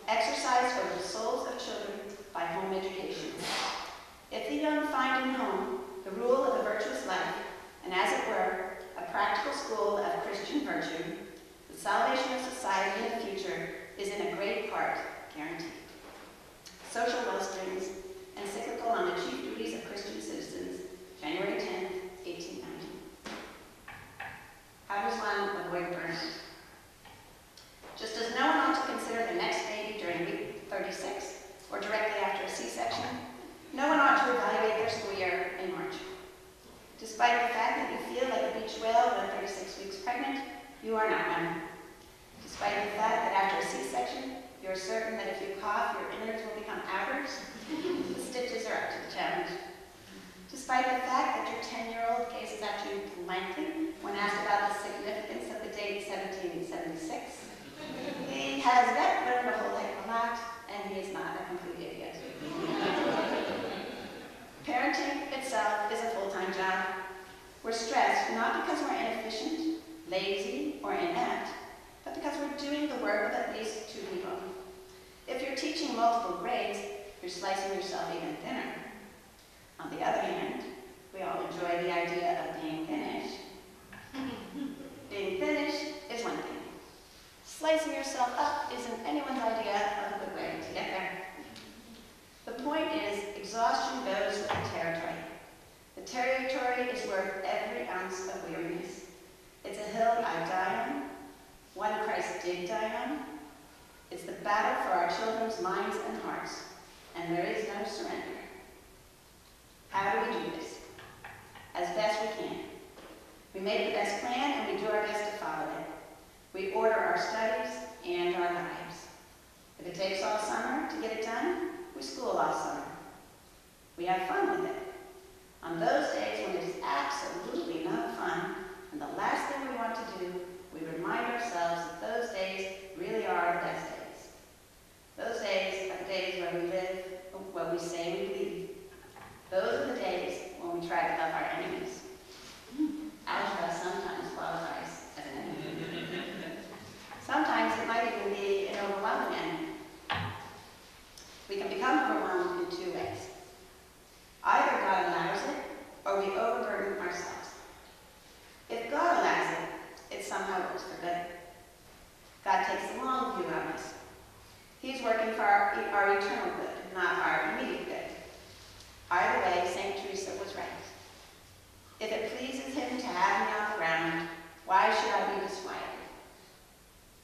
exercised over the souls of children by home education. If the young find in home the rule of a virtuous life, and as it were, a practical school of Christian virtue, the salvation of society in the future is in a great part guaranteed." Social Wellsprings, encyclical on the chief duties of Christian citizens, January 10, 1890. How does one avoid burnout? Just as no one ought to consider the next baby during week 36 or directly after a C-section, no one ought to evaluate their school year in March. Despite the fact that you feel like a beach whale when 36 weeks pregnant, you are not one. Despite the fact that after a C-section, you're certain that if you cough, your innards will become outwards, the stitches are up to the challenge. Despite the fact that your 10-year-old gazes at you blankly when asked about the significance of the date 1776, he has yet learned a whole heck of a lot, and he is not a complete idiot. Parenting itself is a full-time job. We're stressed not because we're inefficient, lazy, or inept, but because we're doing the work of at least 2 people. If you're teaching multiple grades, you're slicing yourself even thinner. On the other hand, we all enjoy the idea of being finished. Being finished is one thing. Slicing yourself up isn't anyone's idea of a good way to get there. The point is, exhaustion goes with the territory. The territory is worth every ounce of weariness. It's a hill I die on, one Christ did die on. It's the battle for our children's minds and hearts, and there is no surrender. How do we do this? As best we can. We make the best plan and we do our best to follow it. We order our studies and our lives. If it takes all summer to get it done, we school all summer. We have fun with it. On those days when it is absolutely not fun, and the last thing we want to do, we remind ourselves that those days really are the best days. Those days are the days where we live what we say we believe. Those are the days when we try to love our enemies. Algebra sometimes qualifies as an enemy. Sometimes it might even be an overwhelming enemy. We can become overwhelmed in 2 ways. Either God allows it, or we overburden ourselves. If God allows it, it somehow works for good. God takes the long view on this. He's working for our eternal good, not our immediate good. Either way, St. Teresa was right. If it pleases him to have me on the ground, why should I be disquieted?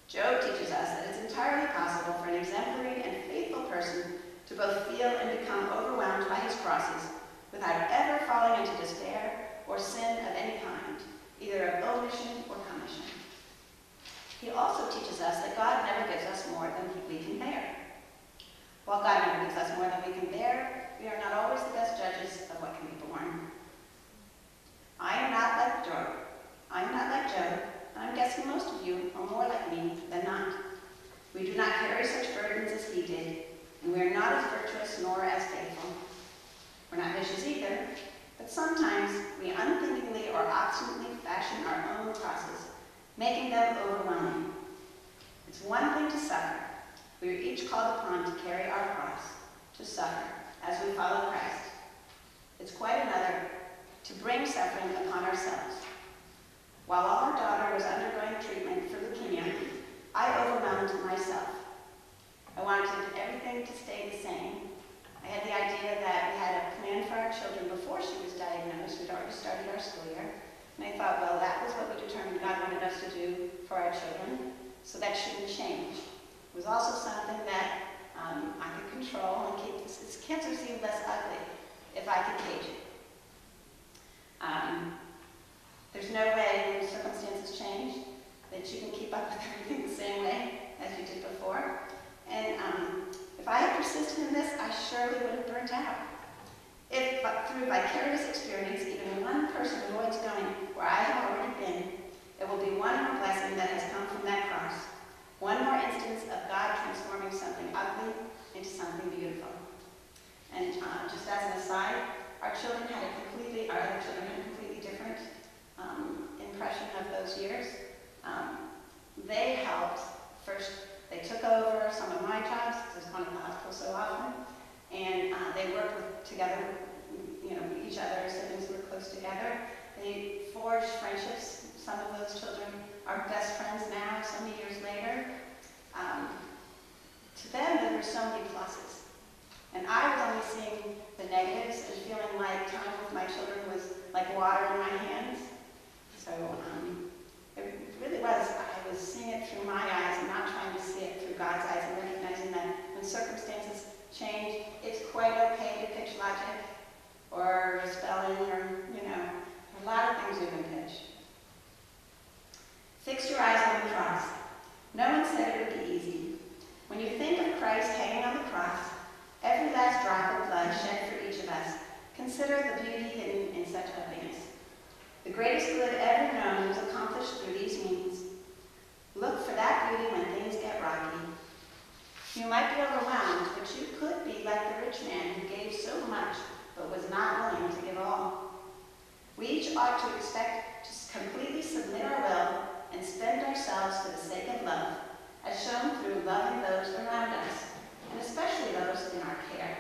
Job teaches us that it's entirely possible for an exemplary and faithful person to both feel and become overwhelmed by his crosses without ever falling into despair or sin of any kind, either of omission or commission. He also teaches us that God never gives us more than we can bear. While God never gives us more than we can bear, we are not always the best judges of what can be borne. I am not like Job. I'm not like Job. I'm guessing most of you are more like me than not. We do not carry such burdens as he did, and we are not as virtuous nor as faithful. We're not vicious either, but sometimes we unthinkingly or obstinately fashion our own crosses, making them overwhelming. It's one thing to suffer. We are each called upon to carry our cross, to suffer, as we follow Christ. It's quite another to bring suffering upon ourselves. While our daughter was undergoing treatment for leukemia, I overwhelmed myself. I wanted everything to stay the same. I had the idea that we had a plan for our children before she was diagnosed. We'd already started our school year. And I thought, well, that was what we determined God wanted us to do for our children, so that shouldn't change. It was also something that I could control and keep this cancer seemed less ugly if I could cage it. There's no way when circumstances change that you can keep up with everything the same way as you did before. And if I had persisted in this, I surely would have burnt out. If through vicarious experience, even one person avoids going where I have already been, it will be one more blessing that has come from that cross. One more instance of God transforming something ugly into something beautiful. And just as an aside, our other children had a completely different impression of those years. They helped. First, they took over some of my jobs because I was going to the hospital so often, and they worked together with, each other. Siblings were close together. They forged friendships. Some of those children are best friends now, so many years later. To them, there were so many pluses. And I was only seeing the negatives and feeling like time with my children was like water in my hands. So it really was, I was seeing it through my eyes and not trying to see it through God's eyes, and recognizing that when circumstances change, it's quite okay to pitch logic or spelling or, a lot of things we can pitch. Fix your eyes on the cross. No one said it would be easy. When you think of Christ hanging on the cross, every last drop of blood shed for each of us, consider the beauty hidden in such ugliness. The greatest good ever known was accomplished through these means. Look for that beauty when things get rocky. You might be overwhelmed, but you could be like the rich man who gave so much, but was not willing to give all. We each ought to expect to completely submit our will and spend ourselves for the sake of love, as shown through loving those around us, and especially those in our care.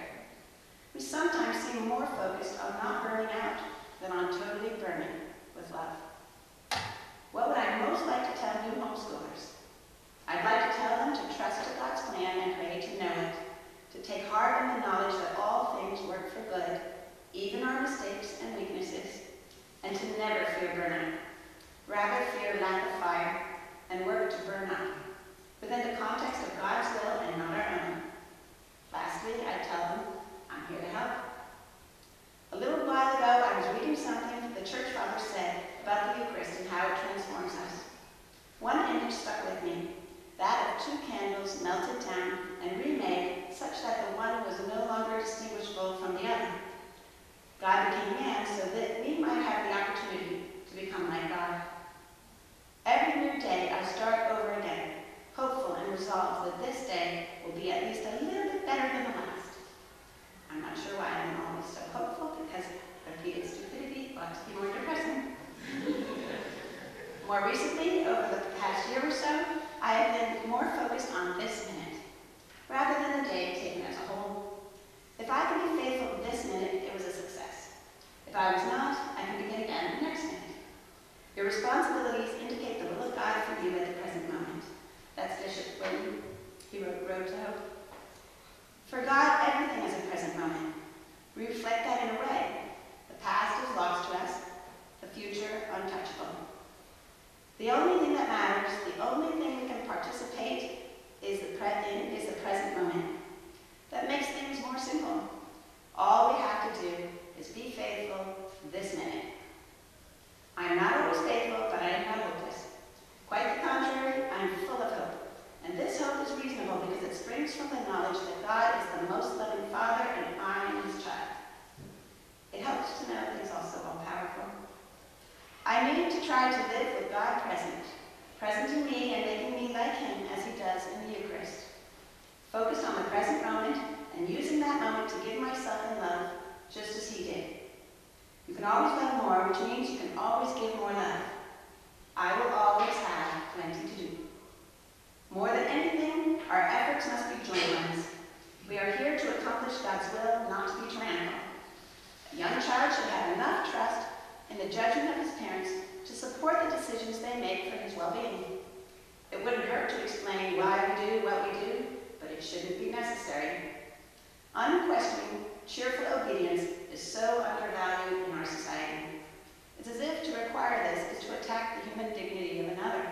We sometimes seem more focused on not burning out than on totally burning with love. What would I most like to tell new homeschoolers? I'd like to tell them to trust to God's plan and pray to know it, to take heart in the knowledge that all things work for good, even our mistakes and weaknesses, and to never fear burnout. Rather fear lack of fire and work to burn up, within the context of God's will and not our own. Lastly, I tell them, I'm here to help. A little while ago, I was reading something the church father said about the Eucharist and how it transforms us. One image stuck with me, that of 2 candles melted down and remade such that the one was no longer distinguishable from the other. God became man so that we might have the opportunity to become like God. Every new day I start over again, hopeful and resolved that this day will be at least a little bit better than the last. I'm not sure why I'm always so hopeful, because repeated stupidity ought to be more depressing. More recently, over the past year or so, I have been more focused on this minute, rather than the day taken as a whole. If I can be faithful this minute, it was a success. If I was not, I can begin again the next minute. Your responsibilities indicate the will of God for you at the present moment. That's Bishop Whitman. He wrote Road to Hope. For God, everything is a present moment. We reflect that in a way. The past is lost to us, the future untouchable. The only thing that matters, the only thing we can participate is the present moment. That makes things more simple. All we have to do is be faithful this minute. I am not always faithful, but I am not hopeless. Quite the contrary, I am full of hope. And this hope is reasonable because it springs from the knowledge that God is the most loving Father and I am his child. It helps to know that he's also all-powerful. I need to try to live with God present in me and making me like him as he does in the Eucharist. Focused on the present moment and using that moment to give myself in love, just as he did. You can always love more, which means you can always give more love. I will always have plenty to do. More than anything, our efforts must be joint ones. We are here to accomplish God's will, not to be tyrannical. A young child should have enough trust in the judgment of his parents to support the decisions they make for his well-being. It wouldn't hurt to explain why we do what we do, but it shouldn't be necessary. Unquestioning, cheerful obedience is so undervalued in our society. It's as if to require this is to attack the human dignity of another.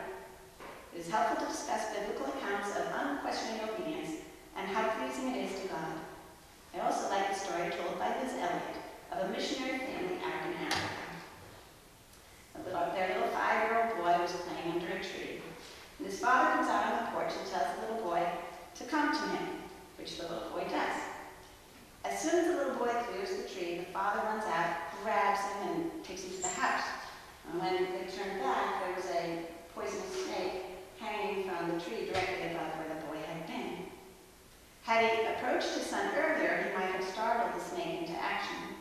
It is helpful to discuss biblical accounts of unquestioning obedience and how pleasing it is to God. I also like the story told by Liz Elliott of a missionary family out in Africa. Their little 5-year-old boy was playing under a tree, and his father comes out on the porch and tells the little boy to come to him, which the little boy does. As soon as the little boy clears the tree, the father runs out, grabs him, and takes him to the house. And when they turned back, there was a poisonous snake hanging from the tree directly above where the boy had been. Had he approached his son earlier, he might have startled the snake into action.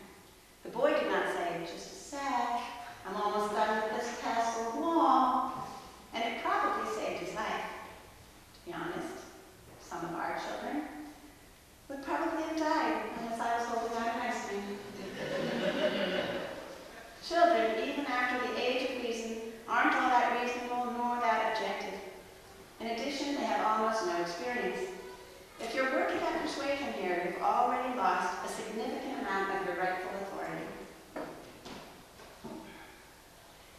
The boy did not say, "Just a sec, I'm almost done with this castle wall," and it probably saved his life. To be honest, some of our children would probably have died unless I was holding out an ice cream. Children, even after the age of reason, aren't all that reasonable nor that objective. In addition, they have almost no experience. If you're working at persuasion here, you've already lost a significant amount of your rightful authority.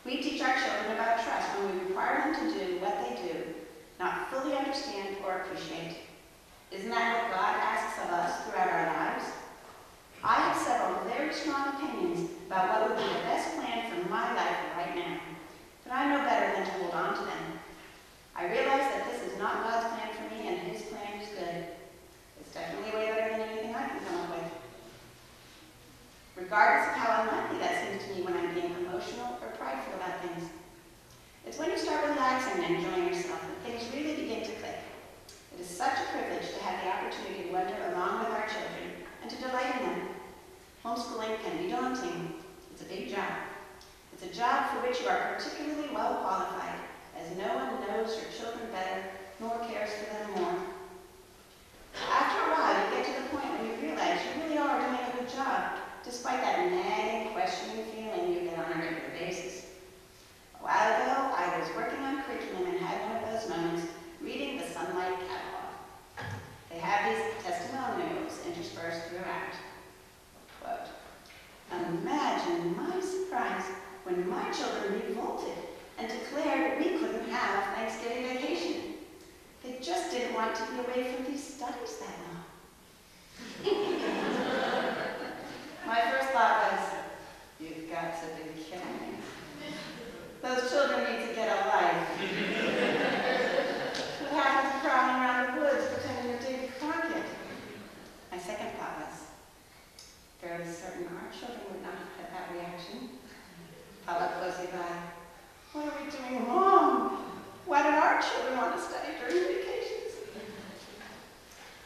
We teach our children about trust when we require them to do what they do, not fully understand or appreciate. Isn't that what God asks of us throughout our lives? I have several very strong opinions about what would be the best plan for my life right now, but I know better than to hold on to them. I realize that this is not God's plan for me, and his plan is good. It's definitely way better than anything I can come up with. Regardless of how unlikely that seems to me when I'm being emotional or prideful about things. It's when you start relaxing and enjoying yourself that things really begin to click. It is such a privilege to have the opportunity to wander along with our children and to delight in them. Homeschooling can be daunting. It's a big job. It's a job for which you are particularly to be away from these studies that long? My first thought was, you've got to be kidding me. Those children need to get a life. What happened to crawling around the woods pretending to dig a pocket? My second thought was, fairly certain our children would not have that reaction. Followed closely by, what are we doing wrong? Why did our children want to study during vacations?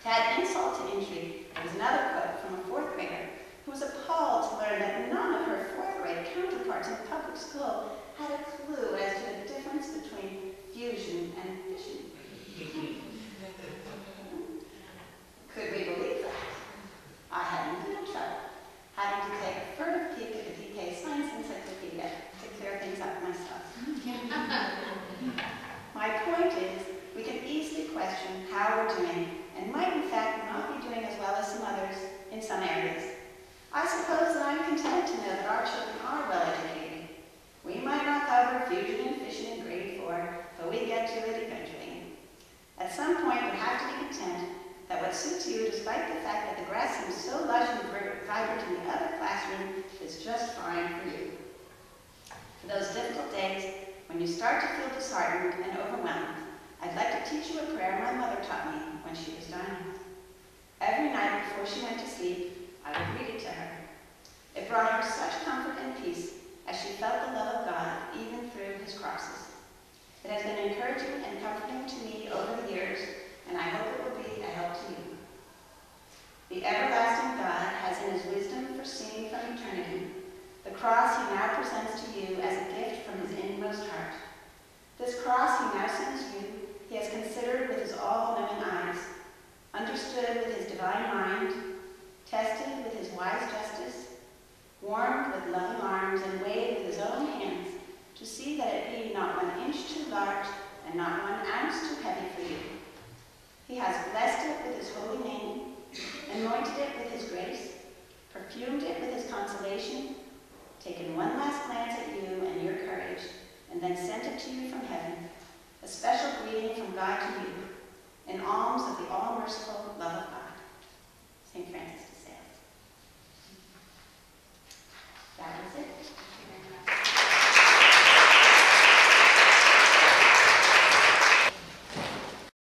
To add insult to injury, there was another quote from a fourth grader who was appalled to learn that none of her fourth grade counterparts in public school had a clue as to the difference between fusion and fission. Could we believe that? I had little trouble having to take a furtive peek at the DK Science Encyclopedia to clear things up myself. My point is, we can easily question how we're doing, and might in fact not be doing as well as some others in some areas. I suppose that I'm content to know that our children are well educated. We might not cover fusion and fission in grade 4, but we get to it eventually. At some point, we have to be content that what suits you, despite the fact that the grass seems so lush and vibrant in the other classroom, is just fine for you. For those difficult days, when you start to feel disheartened and overwhelmed, I'd like to teach you a prayer my mother taught me when she was dying. Every night before she went to sleep, I would read it to her. It brought her such comfort and peace as she felt the love of God even through his crosses. It has been encouraging and comforting to me over the years, and I hope it will be a help to you. The everlasting God has in his wisdom foreseen from eternity the cross he now presents to you as a gift from his inmost heart. This cross he now sends you, he has considered with his all-knowing eyes, understood with his divine mind, tested with his wise justice, warmed with loving arms, and weighed with his own hands to see that it be not 1 inch too large and not 1 ounce too heavy for you. He has blessed it with his holy name, anointed it with his grace, perfumed it with his consolation, taken one last glance at you and your courage, and then sent it to you from heaven, a special greeting from God to you, an alms of the all-merciful love of God.